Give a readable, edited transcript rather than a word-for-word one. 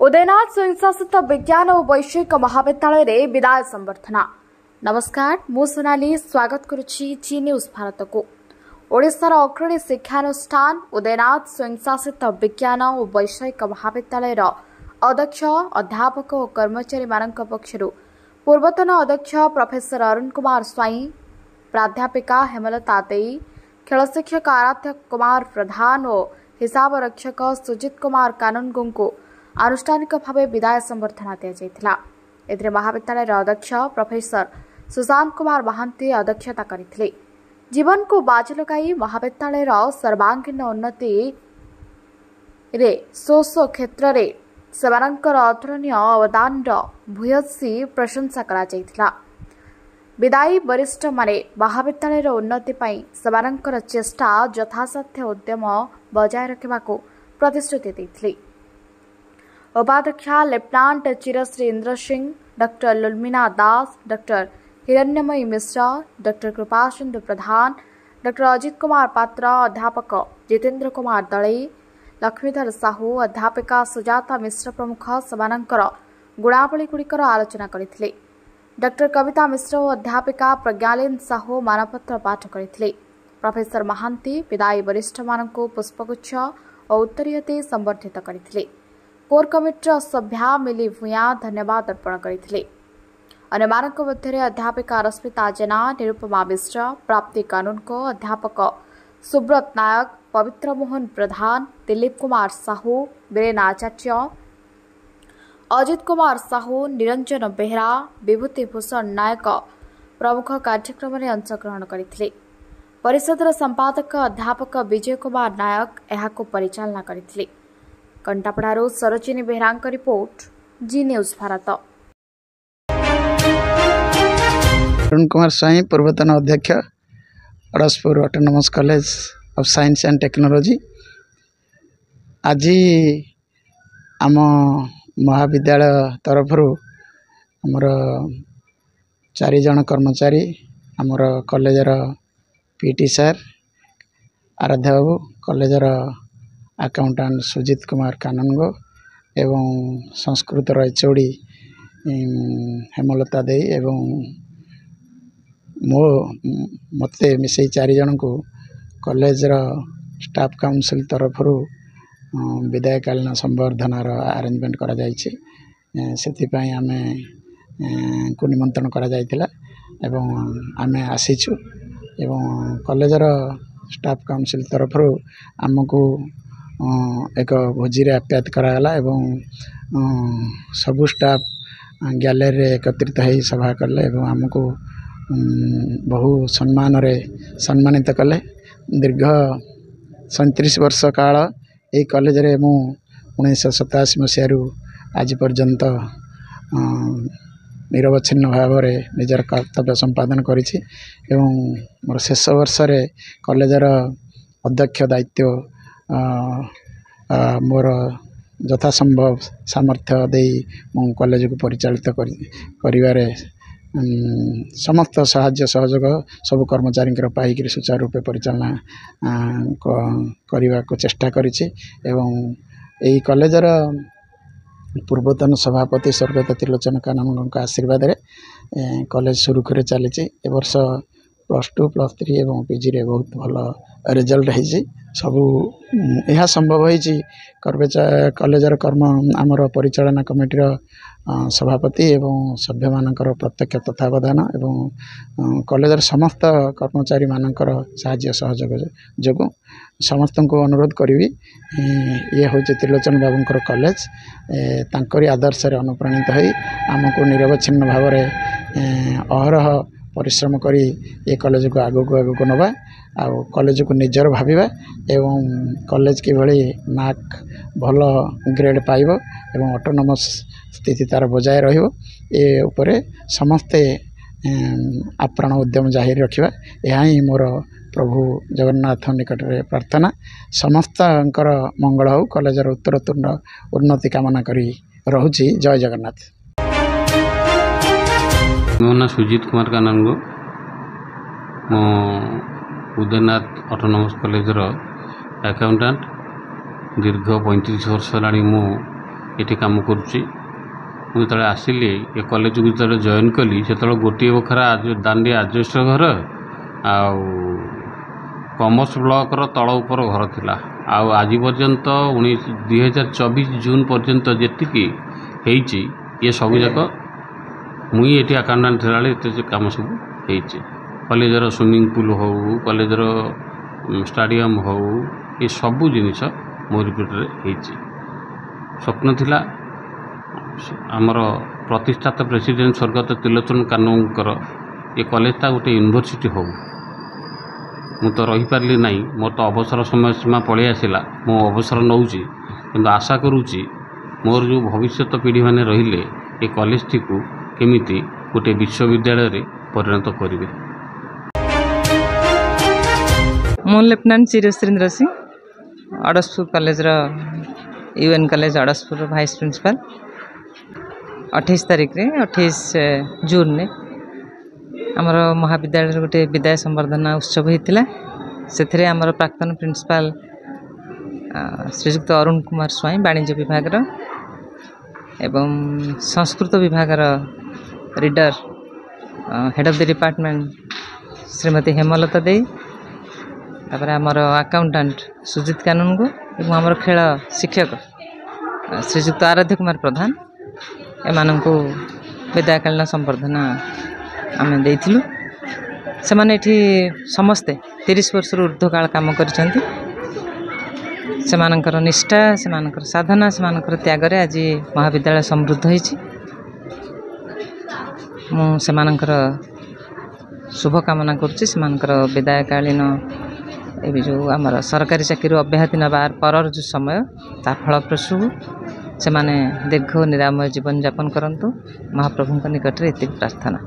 उदयनाथ स्वयंशासित विज्ञान और वैषयिक महाविद्यालय रे विदाय संबर्धना। नमस्कार, मु सोनाली स्वागत करुछि जी न्यूज भारत को। ओडिशार अग्रणी शिक्षानुष्ठान उदयनाथ स्वयंशासित विज्ञान और वैषयिक महाविद्यालय अध्यक्ष अध्यापक और कर्मचारी मानक पक्षरु पूर्वतन अध्यक्ष प्रोफेसर अरुण कुमार स्वाई, प्राध्यापिका हेमलता देई, खेल शिक्षक आराध्य कुमार प्रधान और हिसाब रक्षक सुजित कुमार कानूनगो को आनुष्ठानिक भाव विदाय संबर्धना दिया। महाविद्यालय अध्यक्ष प्रोफेसर सुशांत कुमार महांती अध्यक्षता करथिले। जीवन को बाजी लगाई महाविद्यालय सर्वांगीन उन्नति रे स्व क्षेत्र रे सेवानंकर अतुलनीय अवदान भूयसी प्रशंसा करा जायथिला। विदायी वरिष्ठ माने महाविद्यालय उन्नति पई सेवानंकर चेष्टा यथासाध्य उद्यम बजाय रखिबाको प्रतिश्रुति दैथिले। उपाध्यक्षा लेफ्टिनेंट चिरश्री इंद्र सिंह, डॉक्टर लुलमीना दास, डॉक्टर हिरण्यमयी मिश्रा, डॉक्टर कृपासिंधु प्रधान, डॉक्टर अजित कुमार पात्र, अध्यापक जितेंद्र कुमार दलई, लक्ष्मीधर साहू, अध्यापिका सुजाता मिश्र प्रमुख सेमानंकर गुणावली गुड़िकर आलोचना करथिले। डॉक्टर कविता मिश्र और अध्यापिका प्रज्ञालीन साहू मानपत्र पाठ करथिले। प्रोफेसर महांती विदायी वरिष्ठ मानक पुष्पगुच्छ और उत्तरीयते संबर्धित करथिले। कोर कमिटीर सभ्या मिली भूया धन्यवाद अर्पण करथिले। अन्यमानक मध्य अध्यापिका रश्मिता जेना, निरुपमा मिश्र, प्राप्ति कानूनगो, अध्यापक सुब्रत नायक, पवित्र मोहन प्रधान, दिलीप कुमार साहू, वीरेन आचार्य, अजित कुमार साहू, निरंजन बेहरा, विभूति भूषण नायक प्रमुख कार्यक्रम में अंशग्रहण करथिले। परिषदर संपादक अध्यापक विजय कुमार नायक एहाको परिचालना करथिले। कंटापड़ारू सरोजिनी बेहरांक रिपोर्ट, जी न्यूज भारत। अरुण कुमार स्वाई, पूर्वतन अध्यक्ष Adaspur autonomous college of science and technology. आज आम महाविद्यालय तरफ आमर 4 जन कर्मचारी, आमर कॉलेजर पीटी सर आराध्य बाबू, कॉलेजर अकाउंटेंट सुजित कुमार कानूनगो एवं संस्कृत एचओडी हेमलता दे एवं मते मिसई 4 जन को कॉलेजर स्टाफ काउंसिल तरफ विदायकालीन संबर्धनार अरेंजमेंट करा जायछि। सेथिपाई आमे को निमंत्रण करा जायतिला एवं आमे आसीछु एवं कॉलेजर स्टाफ काउंसिल तरफ आमको एक भोजी रे आप्यायित करागला एवं सबु स्टाफ गैलरी रे एकत्रित हो सभा कले एवं आमको बहु सम्मानित कले। दीर्घ 37 वर्ष काल ये कॉलेज रे मु 1987 मसीह आज पर्यंत निरवच्छिन्न भाव में निजर कर्तव्य संपादन करिछि एवं मोर शेष वर्ष रे कॉलेजर अध्यक्ष दायित्व मोर यथासंभव सामर्थ्य दे मु कॉलेज को परिचालित करिवारे समस्त साहाय्य सहयोग सब कर्मचारी पाइक सुचारू रूपे परिचालना करने को चेष्टा करिछि एवं यही कॉलेजर पूर्वतन सभापति स्वर्गत त्रिलोचन कानून आशीर्वाद रे कॉलेज सुरुखुरे चली। ए वर्ष +2 +3 एवं पीजी रे बहुत भल रिजल्ट है। सबू यह संभव होइछि कॉलेजर कर्म आमर परिचालना कमिटीर सभापति एवं सभ्य मानकर प्रत्यक्ष तत्वावधान एवं कॉलेजर समस्त कर्मचारी मानकर साहाय्य सहयोग जोगु समस्त को अनुरोध करी ये हूँ त्रिलोचन बाबूंकर कॉलेज तांकरी आदर्श रे अनुप्राणित होई आमको निरवच्छिन्न भाव में अहरह परिश्रम करी ये कॉलेज को आगो नवा आ कॉलेज को निजर भाविबा एवं कॉलेज के भली नाक भल ग्रेड पाइब एवं ऑटोनोमस स्थिति तार बजाय रहिबो ए उपरे समस्ते आप्राण उद्यम जाहिर रखिबा यह ही मोर प्रभु जगन्नाथ निकट रे प्रार्थना। समस्तंकर मंगल हो, कॉलेजर उत्तरोत्तर उन्नति कामना करी रहुछि। जय जगन्नाथ। मो ना सुजित कुमार कानूनगो, मो उदयनाथ ऑटोनोमस कॉलेजर अकाउंटेंट। दीर्घ 35 वर्ष है मु ये काम करुच्ची मुझे आसिली ये कॉलेज को जो जॉइन कली से गोटे बखरा दांडी आजबेस्ट घर आउ कॉमर्स ब्लॉक तल उपर घर थिला आउ आज पर्यंत 2024 जून पर्यंत जी ये सब जाक मुई ये अकाउंटेंट थिला ये काम सब हो कॉलेजर स्विमिंग पूल हो कॉलेजर स्टाडियम हो ये सब जिनिस मोर पेटे स्वप्न थिला आमर प्रतिष्ठात प्रेसिडेंट स्वर्गत त्रिलोचन कानूनकर ये कॉलेजटा गोटे यूनिवर्सिटी हो मु तो रही पारली नहीं मोर तो अवसर समय सीमा पलि आसला मो अवसर नौची किंतु आशा करुच्ची मोर जो भविष्य पीढ़ी मैंने रहिले ये कॉलेज टी को केमिति गोटे विश्वविद्यालय रे परिणत करेंगे। मो lieutenant Chirashrendra Singh Adaspur college UN college Adaspur vice principal 28 तारीख रे 28 जून ने आमर महाविद्यालय गोटे विदाय संवर्धना उत्सव होता से आमर प्राक्तन प्रिंसिपाल श्रीजुक्त अरुण कुमार स्वाई वाणिज्य विभाग एवं संस्कृत विभाग reader head of the department Shrimati Hemalata Dey तापर आमर अकाउंटेंट सुजित कानून को एवं आमर खेल शिक्षक श्रीजुक्त आराध्य कुमार प्रधान एमान को विदायकालीन संवर्धना आम देइथिलु से माने एठी समस्ते 30 वर्ष ऊर्ध्व काल काम करिसेंती से मानकर निष्ठा से मानकर साधना से मानकर त्याग रे आज महाविद्यालय समृद्ध होईछि मु से मानकर शुभ कामना करुच्ची से मानकर विदायकालीन ए जो आमर सरकारी चाकरी अब्याहति नबार पर जो समय ता फलप्रसू से माने दीर्घ निरामय जीवन यापन करंतु महाप्रभु निकट रे एति प्रार्थना।